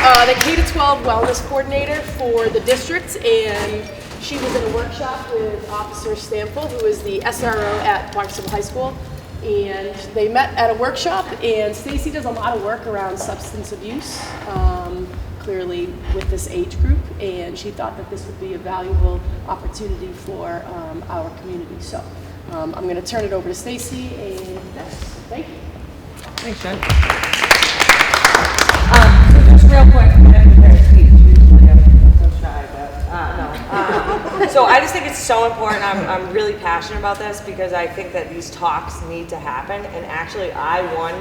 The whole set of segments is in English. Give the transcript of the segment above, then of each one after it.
the K-12 wellness coordinator for the district, and she was in a workshop with Officer Stampfl, who is the SRO at Barnstable High School. And they met at a workshop, and Stacy does a lot of work around substance abuse, clearly with this age group, and she thought that this would be a valuable opportunity for our community. So I'm going to turn it over to Stacy, and that's, thank you. Thanks, Jen. So just real quick, I have a very speech. Usually I'm so shy, but no. So I just think it's so important. I'm really passionate about this because I think that these talks need to happen. And actually, I won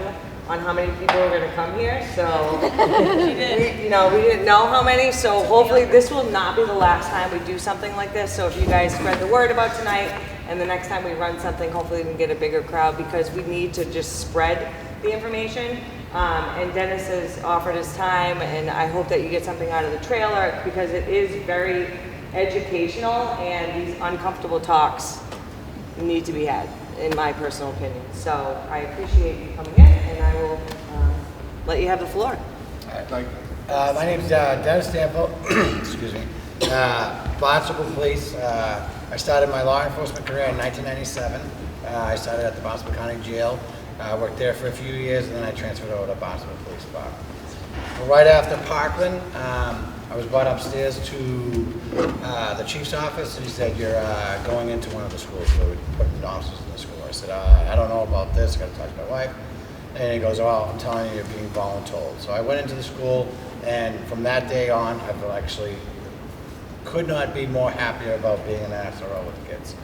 on how many people are going to come here. So we didn't know how many. So hopefully, this will not be the last time we do something like this. So if you guys spread the word about tonight, and the next time we run something, hopefully we can get a bigger crowd because we need to just spread the information. And Dennis has offered his time, and I hope that you get something out of the trailer because it is very educational, and these uncomfortable talks need to be had, in my personal opinion. So I appreciate you coming in, and I will let you have the floor. My name is Dennis Stampfl. Excuse me. Barnstable Police. I started my law enforcement career in 1997. I started at the Barnstable County Jail. I worked there for a few years, and then I transferred over to Barnstable Police Department. Right after Parkland, I was brought upstairs to the chief's office, and he said, "You're going into one of the schools, so we put officers in the school." I said, "I don't know about this. I got to talk to my wife." And he goes, "Oh, I'm telling you, you're being voluntold." So I went into the school, and from that day on, I've actually could not be more happier about being an SRO with the kids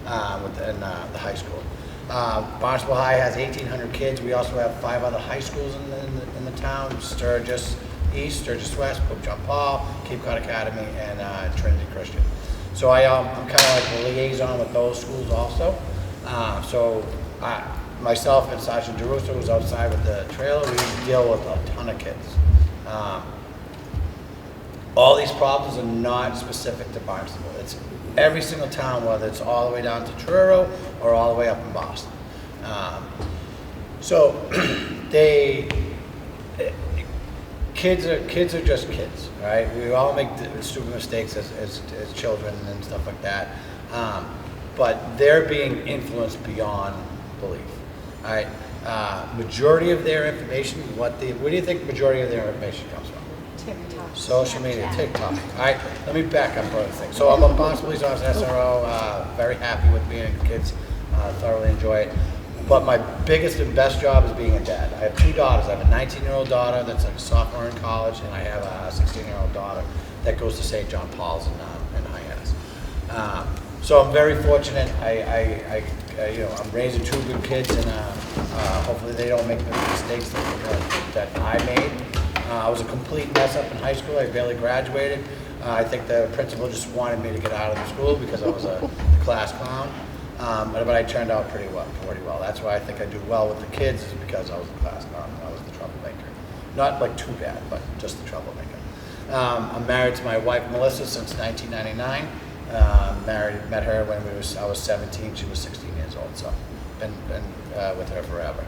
in the high school. Barnstable High has 1,800 kids. We also have 5 other high schools in the town: Sturgis East, Sturgis West, Pope John Paul, Cape Cod Academy, and Trinity Christian. So I'm kind of like the liaison with those schools also. Myself and Sergeant DeRusso was outside with the trailer. We deal with a ton of kids. All these problems are not specific to Barnstable. It's every single town, whether it's all the way down to Truro or all the way up in Boston. Kids are just kids, right? We all make stupid mistakes as children and stuff like that. But they're being influenced beyond belief. All right. Majority of their information, where do you think the majority of their information comes from? TikTok. Social media, TikTok. All right, let me back up for other things. So I'm a Barnstable Police Officer, SRO, very happy with being with kids, thoroughly enjoy it. But my biggest and best job is being a dad. I have 2 daughters. I have a 19-year-old daughter that's like a sophomore in college, and I have a 16-year-old daughter that goes to St. John Paul's in Hyannis. So I'm very fortunate. I'm raising 2 good kids, and hopefully they don't make the mistakes that I made. I was a complete mess up in high school. I barely graduated. I think the principal just wanted me to get out of the school because I was a class clown. But I turned out pretty well. That's why I think I do well with the kids, is because I was the class clown. I was the troublemaker. Not like too bad, but just the troublemaker. I'm married to my wife Melissa since 1999. Met her when I was 17. She was 16 years old. So been with her forever.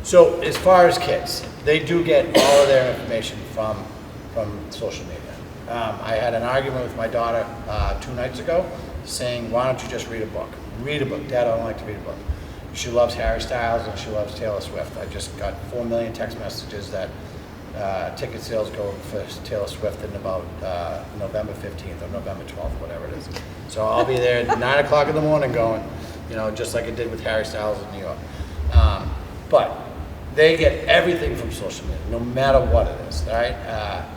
So as far as kids, they do get all of their information from social media. I had an argument with my daughter 2 nights ago saying, "Why don't you just read a book?" Read a book. "Dad, I don't like to read a book." She loves Harry Styles and she loves Taylor Swift. I just got 4 million text messages that ticket sales go for Taylor Swift in about November 15th or November 12th, whatever it is. So I'll be there at 9 o'clock in the morning going, just like I did with Harry Styles in New York. But they get everything from social media, no matter what it is, right?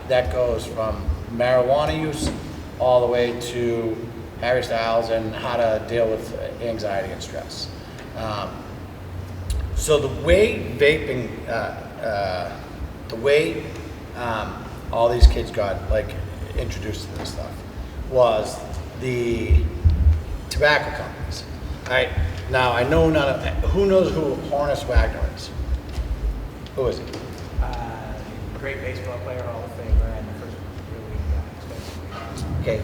That goes from marijuana use all the way to Harry Styles and how to deal with anxiety and stress. So the way vaping, all these kids got introduced to this stuff was the tobacco companies. All right. Now I know who knows who Horace Wagner is. Who is he? Great baseball player, Hall of Famer, and the first really Okay.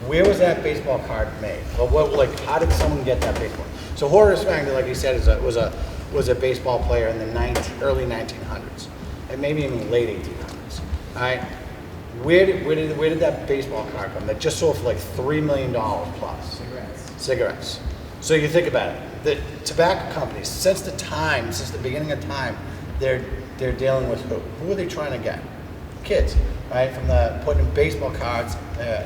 Where was that baseball card made? Well, how did someone get that baseball? So Horace Wagner, like you said, was a baseball player in the early 1900s. and maybe even late 1800s. All right, where did that baseball card come? That just sold for like $3 million plus. Cigarettes. So you think about it. The tobacco companies, since the beginning of time, they're dealing with who? Who are they trying to get? Kids, right? From the putting baseball cards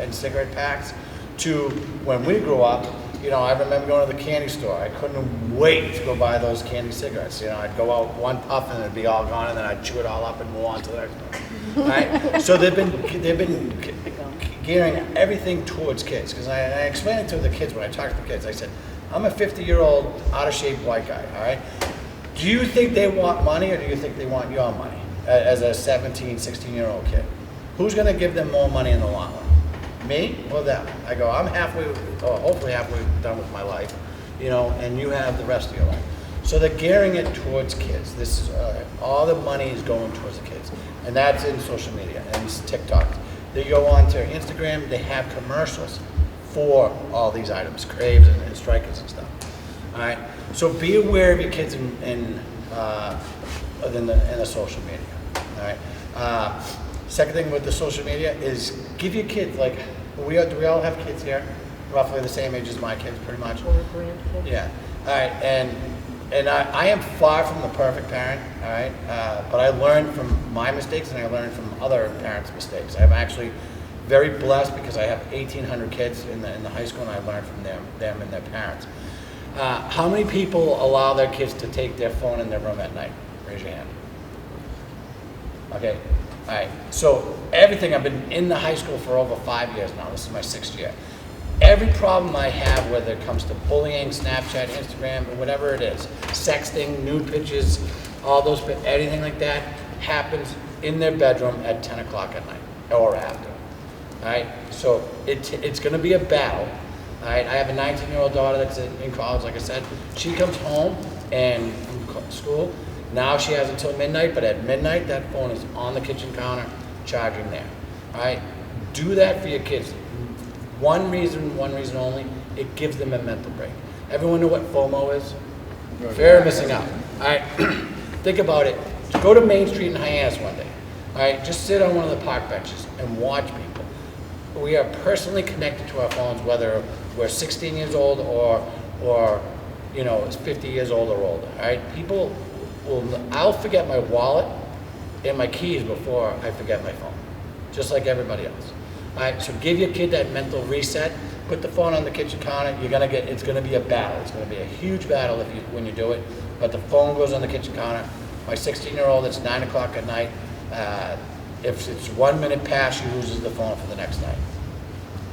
in cigarette packs to when we grew up. You know, I remember going to the candy store. I couldn't wait to go buy those candy cigarettes. You know, I'd go out one puff and it'd be all gone, and then I'd chew it all up and move on to the next one. Right? So they've been gearing everything towards kids. Because I explained it to the kids when I talked to the kids. I said, I'm a 50-year-old out of shape white guy. All right. Do you think they want money, or do you think they want your money as a 17, 16-year-old kid? Who's going to give them more money in the long run? Me or them? I go, I'm hopefully halfway done with my life, you know, and you have the rest of your life. So they're gearing it towards kids. This is all the money is going towards the kids, and that's in social media and it's TikTok. They go on to Instagram. They have commercials for all these items, craves and strikers and stuff. All right. So be aware of your kids in the social media. All right. Second thing with the social media is give your kids, like, do we all have kids here? Roughly the same age as my kids, pretty much. Or grandkids. Yeah. All right. And I am far from the perfect parent. All right. But I learned from my mistakes and I learned from other parents' mistakes. I'm actually very blessed because I have 1,800 kids in the high school, and I learned from them and their parents. How many people allow their kids to take their phone in their room at night? Raise your hand. Okay. All right. So everything, I've been in the high school for over 5 years now. This is my 6th year. Every problem I have, whether it comes to bullying, Snapchat, Instagram, or whatever it is, sexting, nude pictures, all those, anything like that, happens in their bedroom at 10 o'clock at night or after. All right. So it's going to be a battle. All right. I have a 19-year-old daughter that's in college, like I said. She comes home and from school. Now she has until midnight, but at midnight, that phone is on the kitchen counter, charging there. All right? Do that for your kids. One reason only, it gives them a mental break. Everyone know what FOMO is? Fear of missing out. All right? Think about it. Go to Main Street in Hyannis one day. All right? Just sit on one of the park benches and watch people. We are personally connected to our phones, whether we're 16 years old or you know, 50 years old or older. All right? People... I'll forget my wallet and my keys before I forget my phone, just like everybody else. All right, so give your kid that mental reset. Put the phone on the kitchen counter. It's gonna be a battle. It's gonna be a huge battle when you do it. But the phone goes on the kitchen counter. My 16-year-old, it's 9 o'clock at night. If it's 1 minute past, she loses the phone for the next night.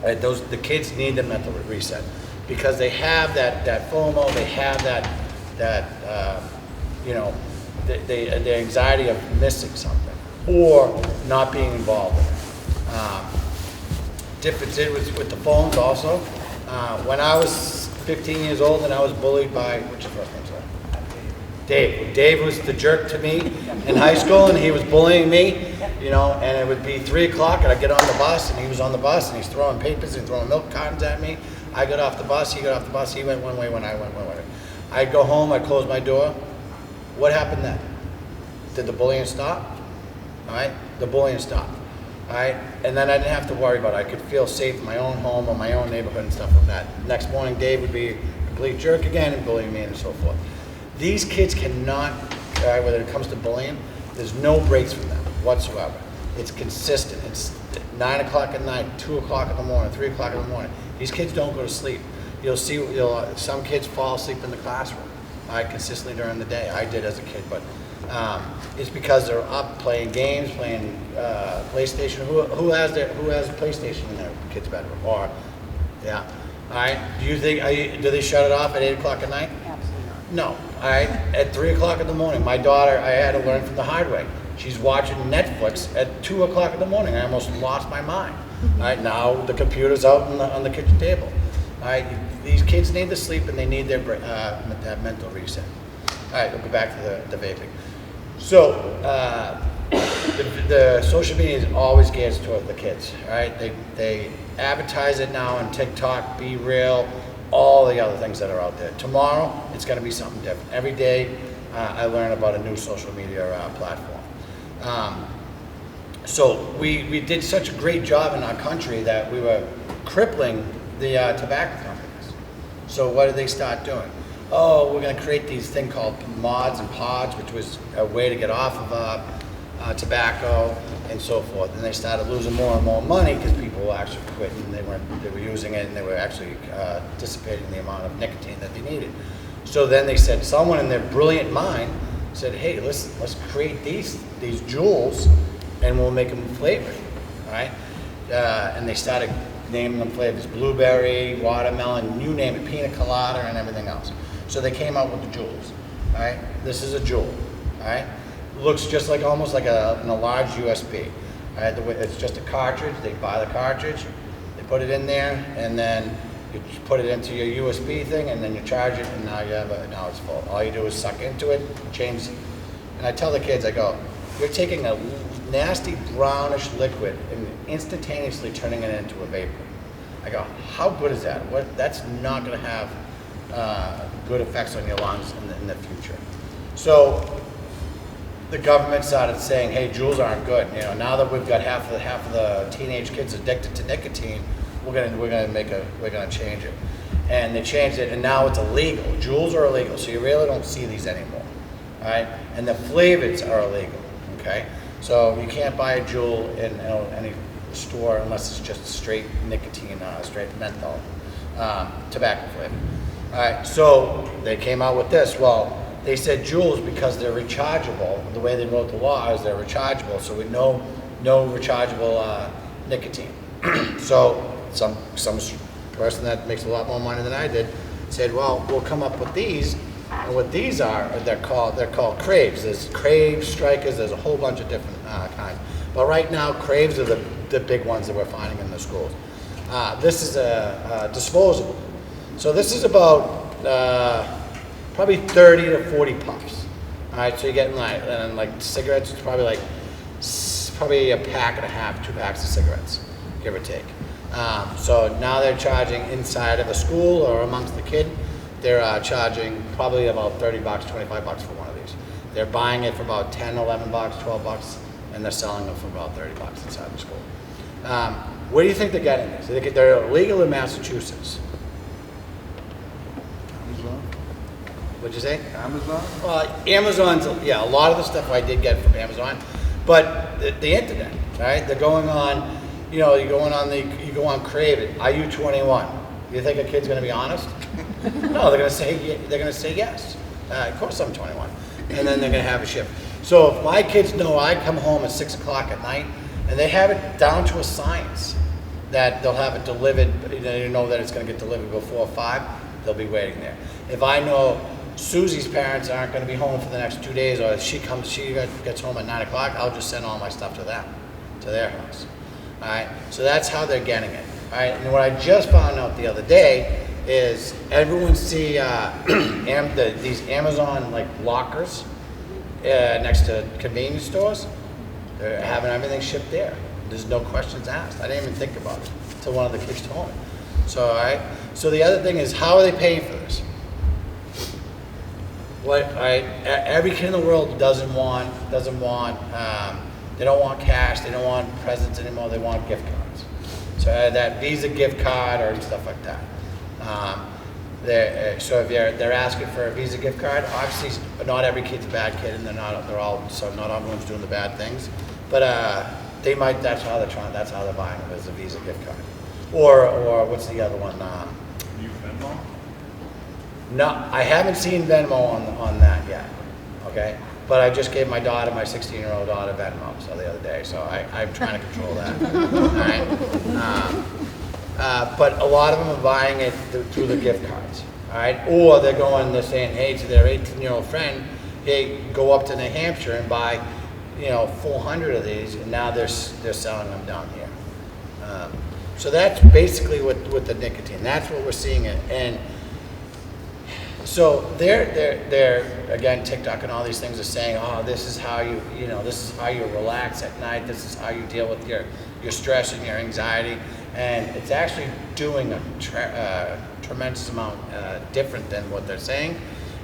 All right, the kids need the mental reset because they have that FOMO. They have that. You know, the anxiety of missing something or not being involved in it. Difference with the phones also. When I was 15 years old and I was bullied by, what's your first name, sir? Dave. Dave was the jerk to me in high school, and he was bullying me, you know, and it would be 3 o'clock and I'd get on the bus and he was on the bus and he's throwing papers and throwing milk cartons at me. I got off the bus, he got off the bus, he went one way when I went one way. I'd go home, I'd close my door. What happened then? Did the bullying stop? All right, the bullying stopped. All right, and then I didn't have to worry about it. I could feel safe in my own home or my own neighborhood and stuff like that. Next morning, Dave would be a complete jerk again and bullying me and so forth. These kids cannot, all right, when it comes to bullying, there's no breaks for them whatsoever. It's consistent. It's 9 o'clock at night, 2 o'clock in the morning, 3 o'clock in the morning. These kids don't go to sleep. You'll see, some kids fall asleep in the classroom. Consistently during the day. I did as a kid, but it's because they're up playing games, playing PlayStation. Who has PlayStation in their kid's bedroom? Or, yeah. All right. Do you think? Do they shut it off at 8 o'clock at night? Absolutely not. No. All right. At 3 o'clock in the morning, my daughter, I had to learn from the hard way. She's watching Netflix at 2 o'clock in the morning. I almost lost my mind. All right. Now the computer's out on the kitchen table. All right. These kids need to sleep and they need that mental reset. All right, we'll go back to the vaping. So the social media is always geared toward the kids. All right, they advertise it now on TikTok, Be Real, all the other things that are out there. Tomorrow, it's going to be something different. Every day, I learn about a new social media platform. So we did such a great job in our country that we were crippling the tobacco companies. So what did they start doing? Oh, we're going to create these thing called mods and pods, which was a way to get off of tobacco and so forth. And they started losing more and more money because people were actually quitting. They were using it, and they were actually dissipating the amount of nicotine that they needed. So then they said, someone in their brilliant mind said, hey, let's create these jewels, and we'll make them flavored, all right? And they started naming them flavors: blueberry, watermelon, you name it, pina colada, and everything else. So they came out with the jewels, all right? This is a jewel, all right? Looks just like, almost like a large USB, all right? It's just a cartridge. They buy the cartridge, they put it in there, and then you put it into your USB thing, and then you charge it, and now it's full. All you do is suck into it, change. And I tell the kids, I go, you're taking a nasty brownish liquid and instantaneously turning it into a vapor. I go, how good is that? That's not going to have good effects on your lungs in the future. So the government started saying, hey, Juuls aren't good. You know, now that we've got half of the teenage kids addicted to nicotine, we're gonna change it. And they changed it, and now it's illegal. Juuls are illegal, so you really don't see these anymore. All right, and the flavors are illegal. Okay, so you can't buy a Juul in any store unless it's just straight nicotine, straight menthol, tobacco flavor. All right, so they came out with this. Well, they said Juuls because they're rechargeable. The way they wrote the law is they're rechargeable, so we no rechargeable nicotine. So some person that makes a lot more money than I did said, well, we'll come up with these. And what these are, they're called Craves. There's Craves, Strikers, there's a whole bunch of different kinds. But right now, Craves are the big ones that we're finding in the schools. This is a disposable. So this is about probably 30 to 40 puffs. All right, so you're getting like cigarettes, it's probably a pack and a half, 2 packs of cigarettes, give or take. So now they're charging inside of a school or amongst the kid. They're charging probably about $30, $25 for one of these. They're buying it for about $10, $11, $12, and they're selling them for about $30 inside the school. Where do you think they're getting this? They're illegal in Massachusetts. Amazon? What'd you say? Amazon? Well, Amazon's, yeah, a lot of the stuff I did get from Amazon, but the internet, right? They're going on, you go on Crave it. Are you 21? You think a kid's going to be honest? No, they're going to say yes. Of course I'm 21, and then they're going to have a shift. So if my kids know I come home at 6 o'clock at night, and they have it down to a science that they'll have it delivered, you know that it's going to get delivered before 5, they'll be waiting there. If I know Susie's parents aren't going to be home for the next 2 days, or if she gets home at 9 o'clock, I'll just send all my stuff to them, to their house. All right, so that's how they're getting it. All right, and what I just found out the other day is everyone see these Amazon like lockers next to convenience stores. They're having everything shipped there. There's no questions asked. I didn't even think about it until one of the kids told me. So, all right. So the other thing is, how are they paying for this? Every kid in the world doesn't want. They don't want cash. They don't want presents anymore. They want gift cards. So that Visa gift card or stuff like that. So if they're asking for a Visa gift card, obviously not every kid's a bad kid, and not everyone's doing the bad things. But they might. That's how they're buying them, as a Visa gift card. Or what's the other one? You Venmo? No, I haven't seen Venmo on that yet. Okay. But I just gave my 16-year-old daughter Venmo the other day, so I'm trying to control that. All right? But a lot of them are buying it through the gift cards, all right? Or they're saying, hey, to their 18-year-old friend, hey, go up to New Hampshire and buy, 400 of these, and now they're selling them down here. So that's basically what the nicotine. That's what we're seeing it. And so they're again, TikTok and all these things are saying, oh, this is how you relax at night. This is how you deal with your stress and your anxiety. And it's actually doing a tremendous amount different than what they're saying.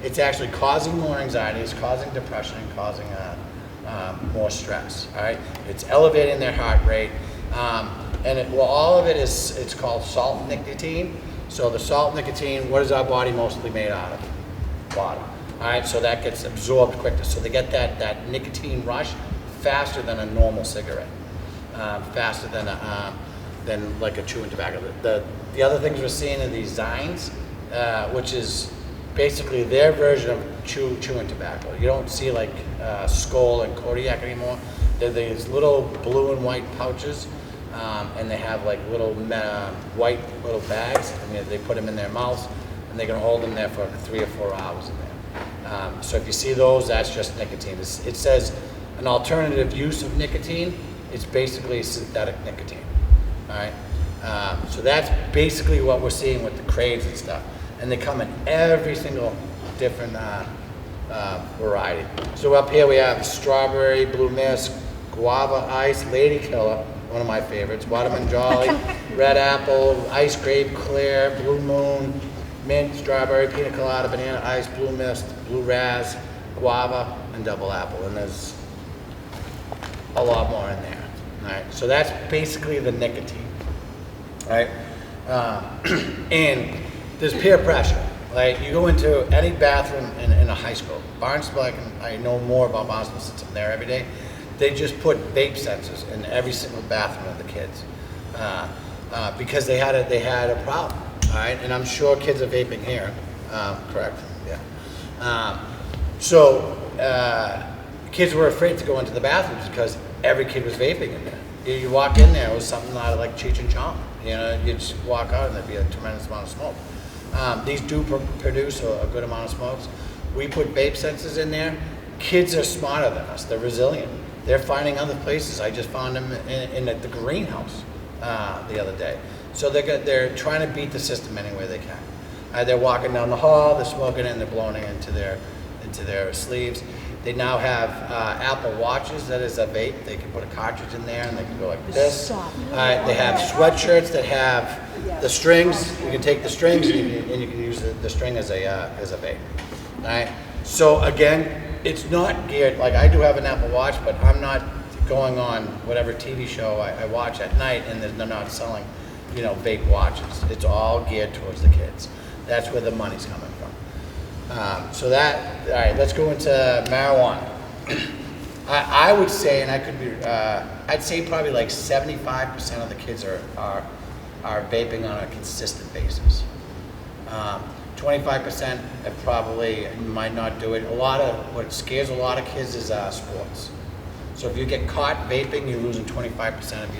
It's actually causing more anxiety. It's causing depression and causing more stress. All right, it's elevating their heart rate, well, all of it is, it's called salt nicotine. So the salt nicotine, what is our body mostly made out of? Water. All right, so that gets absorbed quicker. So they get that nicotine rush faster than a normal cigarette, faster than like a chewing tobacco. The other things we're seeing are these Zines, which is basically their version of chewing tobacco. You don't see like Skoal and Kodiak anymore. They're these little blue and white pouches, and they have like little white little bags, and they put them in their mouths, and they can hold them there for 3 or 4 hours in there. So if you see those, that's just nicotine. It says an alternative use of nicotine. It's basically synthetic nicotine. All right. So that's basically what we're seeing with the cranes and stuff, and they come in every single different variety. So up here we have strawberry, blue mist, guava ice, lady killer, one of my favorites, watermelon jolly, red apple, ice grape, clear, blue moon, mint, strawberry, pina colada, banana ice, blue mist, blue raz, guava, and double apple. And there's a lot more in there. All right, so that's basically the nicotine. All right, and there's peer pressure. Like you go into any bathroom in a high school, Barnstable, I know more about Barnstable since I'm there every day. They just put vape sensors in every single bathroom of the kids because they had a problem. All right, and I'm sure kids are vaping here. Correct? Yeah. So kids were afraid to go into the bathrooms because every kid was vaping in there. You walk in there, it was something out of like Cheech and Chong. You know, you just walk out and there'd be a tremendous amount of smoke. These do produce a good amount of smokes. We put vape sensors in there. Kids are smarter than us. They're resilient. They're finding other places. I just found them in the greenhouse the other day. So they're trying to beat the system any way they can. They're walking down the hall, they're smoking and they're blowing it into their sleeves. They now have Apple Watches that is a vape. They can put a cartridge in there and they can go like this. They have sweatshirts that have the strings. You can take the strings and you can use the string as a vape. All right. So again, it's not geared, like I do have an Apple Watch, but I'm not going on whatever TV show I watch at night and they're not selling, you know, vape watches. It's all geared towards the kids. That's where the money's coming from. All right, let's go into marijuana. I would say, and I could be, I'd say probably like 75% of the kids are vaping on a consistent basis. 25% probably might not do it. What scares a lot of kids is sports. So if you get caught vaping, you're losing 25% of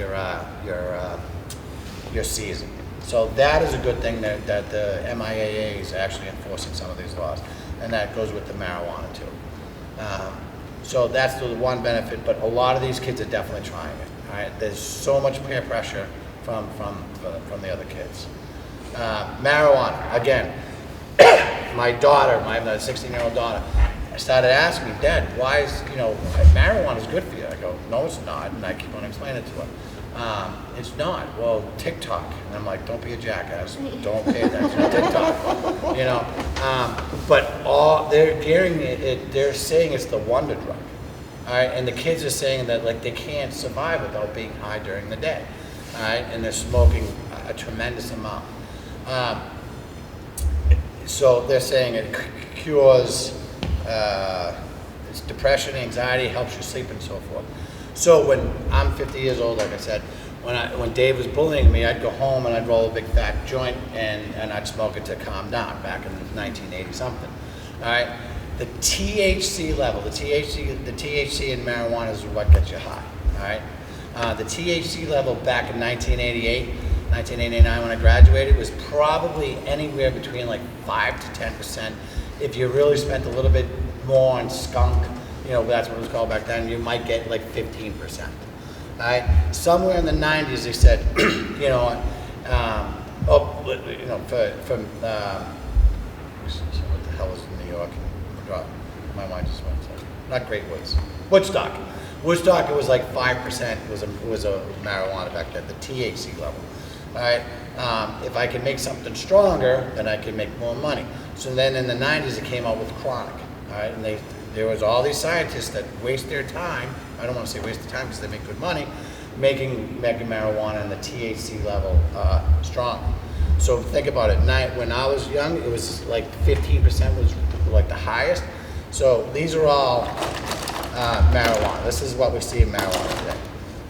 your season. So that is a good thing that the MIAA is actually enforcing some of these laws, and that goes with the marijuana too. So that's the one benefit, but a lot of these kids are definitely trying it. All right, there's so much peer pressure from the other kids. Marijuana, again, my 16-year-old daughter, started asking me, Dad, why is, marijuana is good for you? I go, no, it's not, and I keep on explaining it to her. It's not. Well, TikTok, and I'm like, don't be a jackass. Don't pay attention to TikTok. But they're gearing it. They're saying it's the wonder drug. All right, and the kids are saying that like they can't survive without being high during the day. All right, and they're smoking a tremendous amount. So they're saying it cures it's depression, anxiety, helps you sleep, and so forth. So when I'm 50 years old, like I said, when Dave was bullying me, I'd go home and I'd roll a big fat joint and I'd smoke it to calm down back in 1980 something. All right, the THC level, the THC in marijuana is what gets you high. All right, the THC level back in 1988, 1989 when I graduated was probably anywhere between like 5 to 10%. If you really spent a little bit more on skunk, that's what it was called back then, you might get like 15%. All right? Somewhere in the 90s, they said, from what the hell is in New York? My mind just went. Not Great Woods. Woodstock. Woodstock, it was like 5% was a marijuana back then, the THC level. All right. If I can make something stronger, then I can make more money. So then in the 90s, it came out with chronic. All right, and there was all these scientists that waste their time, I don't want to say waste their time because they make good money, making marijuana and the THC level strong. So think about it, when I was young, it was like 15% was like the highest. So these are all marijuana. This is what we see in marijuana today.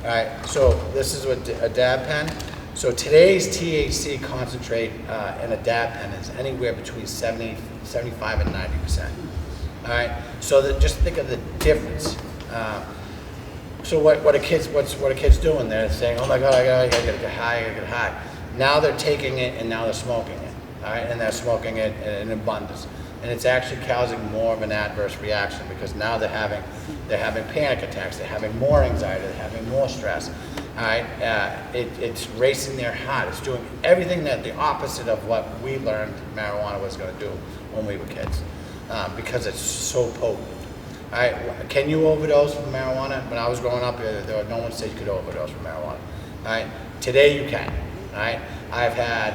All right, so this is a dab pen. So today's THC concentrate in a dab pen is anywhere between 75 and 90%. All right, so just think of the difference. So what are kids doing? They're saying, oh my God, I gotta get high, I gotta get high. Now they're taking it and now they're smoking it, all right? And they're smoking it in abundance. And it's actually causing more of an adverse reaction because now they're having panic attacks, they're having more anxiety, they're having more stress, all right? It's racing their heart. It's doing everything that the opposite of what we learned marijuana was gonna do when we were kids because it's so potent. All right, can you overdose from marijuana? When I was growing up, no one said you could overdose from marijuana. All right, today you can. All right, I've had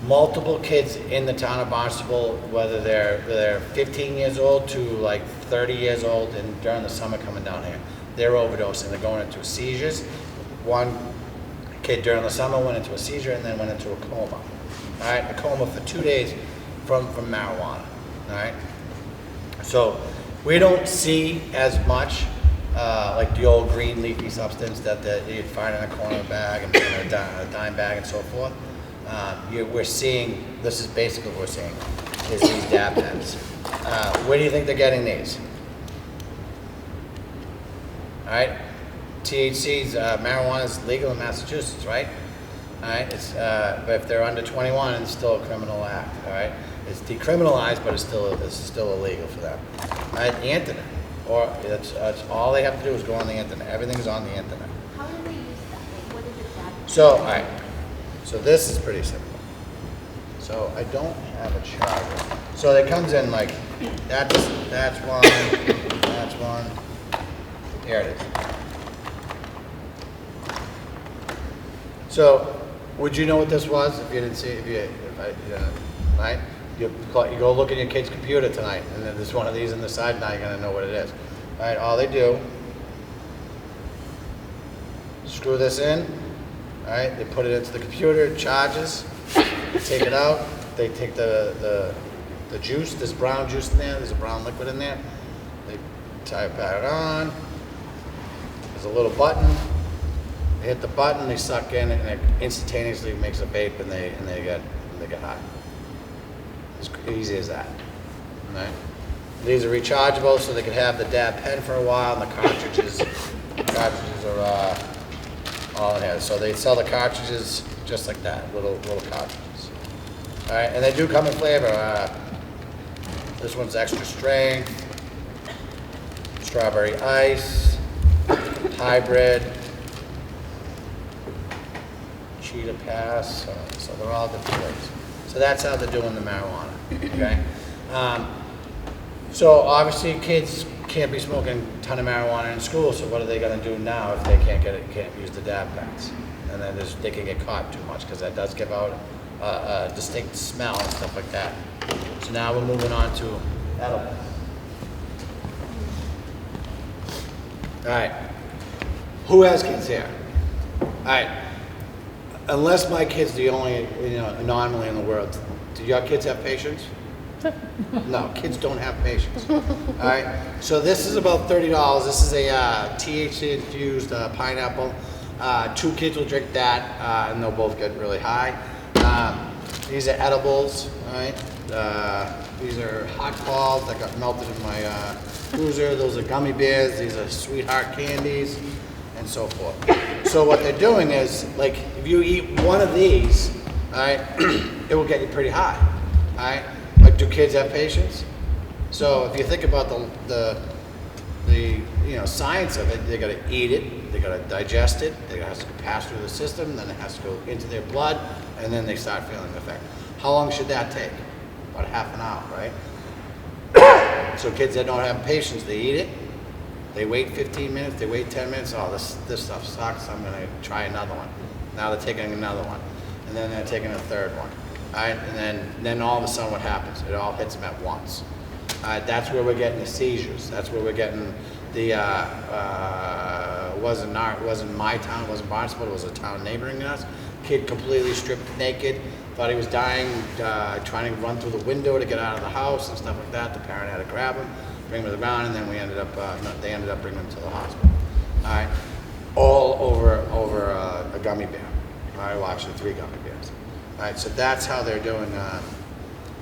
multiple kids in the town of Barnstable, whether they're 15 years old to like 30 years old, and during the summer coming down here, they're overdosing. They're going into seizures. One kid during the summer went into a seizure and then went into a coma. All right, a coma for 2 days from marijuana. All right, so we don't see as much like the old green leafy substance that you'd find in a corner bag and in a dime bag and so forth. We're seeing, this is basically what we're seeing, is these dab pens. Where do you think they're getting these? All right, THC's, marijuana is legal in Massachusetts, right? All right, but if they're under 21, it's still a criminal act, all right? It's decriminalized, but it's still illegal for them. All right, the internet, or that's all they have to do is go on the internet. Everything's on the internet. How do they use that? Like, what is it that? So, all right, so this is pretty simple. So I don't have a charger. So it comes in like, that's one, that's one. Here it is. So, would you know what this was if you didn't see it? Right? You go look at your kid's computer tonight, and then there's one of these on the side. Now you're gonna know what it is. All right. All they do, screw this in. All right. They put it into the computer. It charges. They take it out. They take the juice. There's brown juice in there. There's a brown liquid in there. They pat it on. There's a little button. They hit the button. They suck in, and it instantaneously makes a vape, and they get high. As easy as that. All right. These are rechargeable, so they can have the dab pen for a while, and the cartridges are all in here. So they sell the cartridges just like that, little cartridges. All right, and they do come in flavor. This one's extra strength, strawberry ice, hybrid, cheetah pass. So they're all different flavors. So that's how they're doing the marijuana, okay? So obviously kids can't be smoking a ton of marijuana in school, so what are they gonna do now if they can't use the dab pens? And then they can get caught too much because that does give out a distinct smell and stuff like that. So now we're moving on to edibles. All right, who has kids here? All right. Unless my kid's the only anomaly in the world, do your kids have patience? No, kids don't have patience. All right, so this is about $30. This is a THC infused pineapple. 2 kids will drink that, and they'll both get really high. These are edibles. All right, these are hot balls that got melted in my cruiser. Those are gummy bears. These are sweetheart candies, and so forth. So what they're doing is, like, if you eat one of these, all right, it will get you pretty high, all right? But do kids have patience? So if you think about the science of it, they got to eat it, they got to digest it, it has to pass through the system, then it has to go into their blood, and then they start feeling the effect. How long should that take? About half an hour, right? So kids that don't have patience, they eat it. They wait 15 minutes, they wait 10 minutes, oh, this stuff sucks, I'm gonna try another one. Now they're taking another one, and then they're taking a third one. All right, and then all of a sudden what happens? It all hits them at once. That's where we're getting the seizures. That's where we're getting the, wasn't my town, it wasn't Barnstable, it was a town neighboring us. Kid completely stripped naked, thought he was dying, trying to run through the window to get out of the house and stuff like that. The parent had to grab him, bring him to the ground, and then they ended up bringing him to the hospital. All right, all over a gummy bear. All right, well, actually 3 gummy bears. All right, so that's how they're doing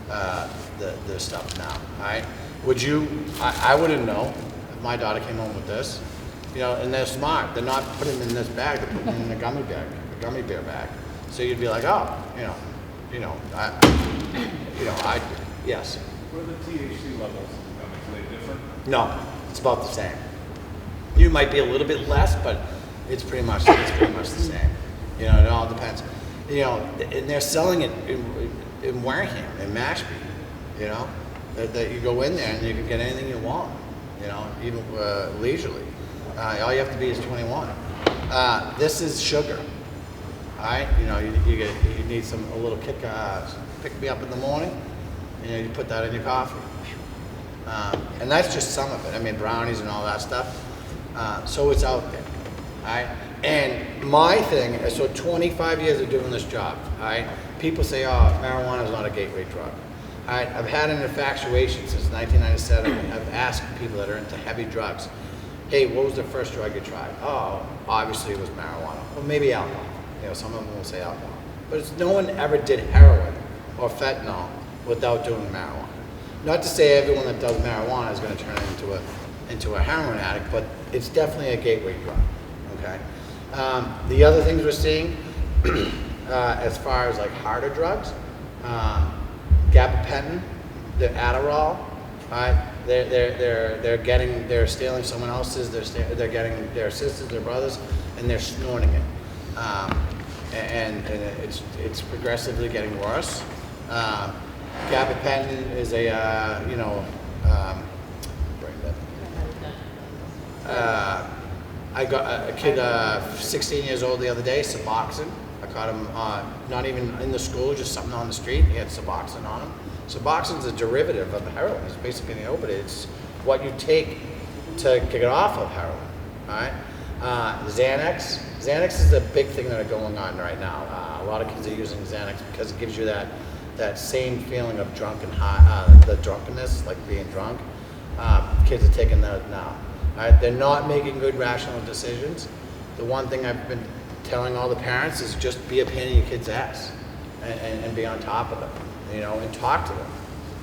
the stuff now. All right, I wouldn't know if my daughter came home with this, you know, and they're smart. They're not putting them in this bag. They're putting them in a gummy bear bag. So you'd be like, oh, yes. What are the THC levels? Are they different? No, it's about the same. You might be a little bit less, but it's pretty much the same. You know, it all depends. You know, and they're selling it in Wareham, in Mashpee. You know, that you go in there and you can get anything you want. You know, even leisurely. All you have to be is 21. This is sugar. All right, you know, you need a little kick, pick me up in the morning, and you put that in your coffee. And that's just some of it. I mean, brownies and all that stuff. So it's out there. All right, and my thing is, so 25 years of doing this job. All right, people say, oh, marijuana is not a gateway drug. All right, I've had an infatuation since 1997. I've asked people that are into heavy drugs, hey, what was the first drug you tried? Oh, obviously it was marijuana. Well, maybe alcohol. You know, some of them will say alcohol. But no one ever did heroin or fentanyl without doing marijuana. Not to say everyone that does marijuana is going to turn into a heroin addict, but it's definitely a gateway drug, okay? The other things we're seeing, as far as like harder drugs, gabapentin, the Adderall, right? They're stealing someone else's, they're getting their sisters, their brothers, and they're snorting it. And it's progressively getting worse. Gabapentin is I got a kid, 16 years old the other day, Suboxone. I caught him not even in the school, just something on the street. He had Suboxone on him. Suboxone is a derivative of heroin. It's basically an opiate. It's what you take to get off of heroin. All right. Xanax. Xanax is a big thing that are going on right now. A lot of kids are using Xanax because it gives you that same feeling of drunk and high, the drunkenness, like being drunk. Kids are taking that now. All right? They're not making good rational decisions. The one thing I've been telling all the parents is just be a pain in your kid's ass and be on top of them, you know, and talk to them,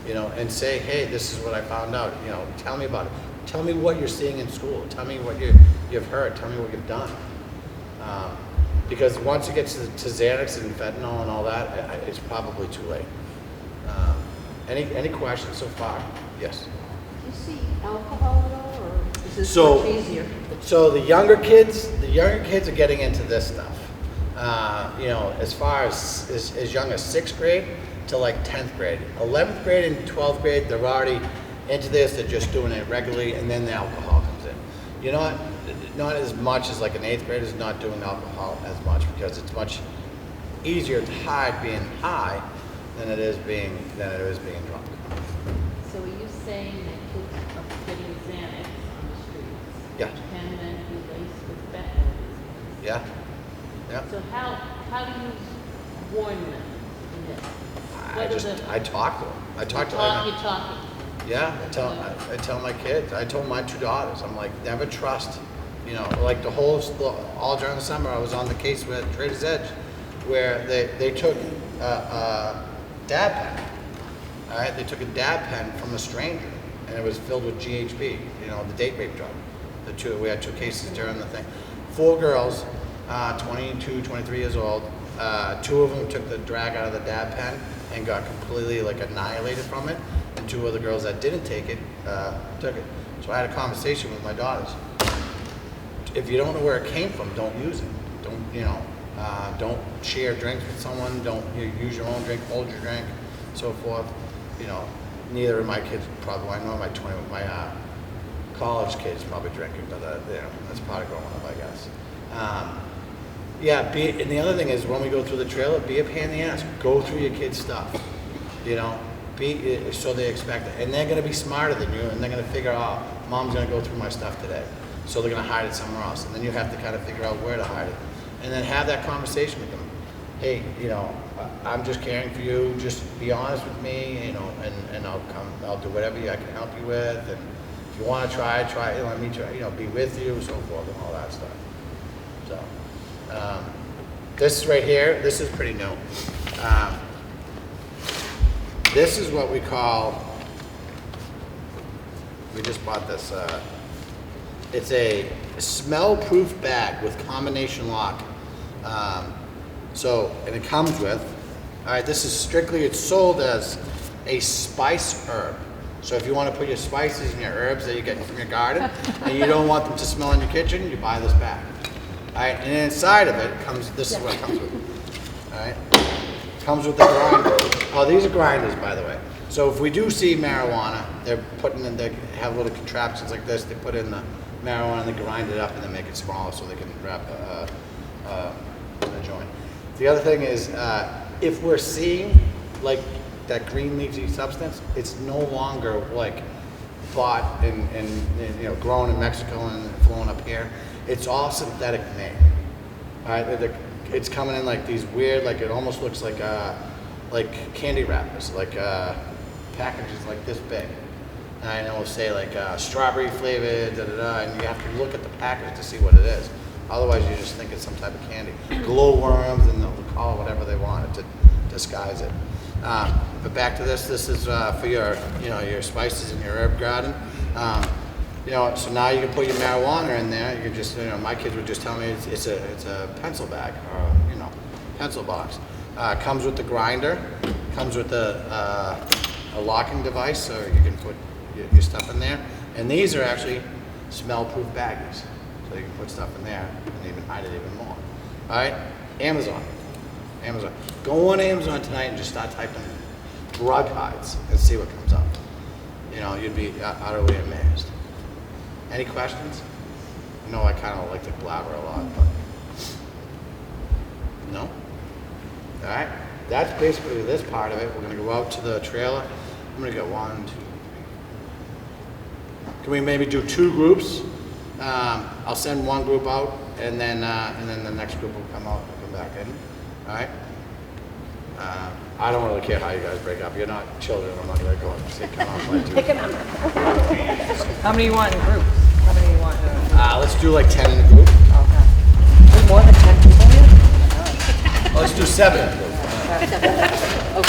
you know, and say, hey, this is what I found out, you know, tell me about it. Tell me what you're seeing in school. Tell me what you've heard. Tell me what you've done. Because once it gets to Xanax and fentanyl and all that, it's probably too late. Any questions so far? Yes. Do you see alcohol at all, or is this So- much easier? So the younger kids are getting into this stuff. You know, as far as young as 6th grade to like 10th grade. 11th grade and 12th grade, they're already into this. They're just doing it regularly, and then the alcohol comes in. You know what? Not as much as like an 8th grader is not doing alcohol as much, because it's much easier to hide being high than it is being drunk. So are you saying that kids are getting Xanax on the streets? Yeah. Which can then be laced with fentanyl? Yeah. Yeah. So how do you warn them in this? I talk to them. You're talking. Yeah, I tell my kids. I told my 2 daughters. I'm like, never trust. You know, like all during the summer, I was on the case with Trader's Edge, where they took a dab pen. All right, they took a dab pen from a stranger, and it was filled with GHB. You know, the date rape drug. We had 2 cases during the thing. 4 girls, 22, 23 years old. 2 of them took the drag out of the dab pen and got completely like annihilated from it. And 2 other girls that didn't take it, took it. So I had a conversation with my daughters. If you don't know where it came from, don't use it. Don't share drinks with someone. Don't use your own drink, hold your drink, so forth. You know, neither of my kids probably. I know my college kids probably drinking, but that's part of growing up, I guess. And the other thing is, when we go through the trailer, be a pain in the ass. Go through your kids' stuff. You know, So they expect it, and they're gonna be smarter than you, and they're gonna figure out, mom's gonna go through my stuff today, so they're gonna hide it somewhere else, and then you have to kind of figure out where to hide it, and then have that conversation with them. Hey, I'm just caring for you. Just be honest with me, and I'll do whatever I can help you with, and if you want to try, let me try, be with you, so forth, and all that stuff. So, this right here, this is pretty new. This is what we call, we just bought this, it's a smell-proof bag with combination lock. And it comes with, all right, this is strictly, it's sold as a spice herb. So if you want to put your spices and your herbs that you get from your garden, and you don't want them to smell in your kitchen, you buy this bag. All right, and inside of it comes, this is what it comes with. All right, comes with the grinder. Oh, these are grinders, by the way. So if we do see marijuana, they're putting in, they have little contraptions like this. They put in the marijuana, and they grind it up, and then make it smaller so they can wrap a joint. The other thing is, if we're seeing like that green leafy substance, it's no longer like bought and grown in Mexico and flown up here. It's all synthetic made. All right, it's coming in like these weird, like it almost looks like candy wrappers, like packages like this big. And it will say like strawberry flavored, and you have to look at the package to see what it is. Otherwise, you just think it's some type of candy. Glowworms, and they'll call it whatever they want to disguise it. But back to this. This is for your spices in your herb garden. So now you can put your marijuana in there. You can just, my kids would just tell me it's a pencil bag or pencil box. Comes with the grinder. Comes with a locking device, so you can put your stuff in there. And these are actually smell-proof baggies. So you can put stuff in there and even hide it even more. All right, Amazon. Go on Amazon tonight and just start typing drug hides and see what comes up. You'd be utterly amazed. Any questions? I kind of like to blabber a lot, but no? All right, that's basically this part of it. We're gonna go out to the trailer. I'm gonna get 1, 2, 3. Can we maybe do 2 groups? I'll send one group out, and then the next group will come out and come back in. All right. I don't really care how you guys break up. You're not children. I'm not going to go and say come out and play. Pick a number. How many you want in groups? How many you want? Let's do like 10 in a group. Okay. There's more than 10 people here? Let's do 7 in a group.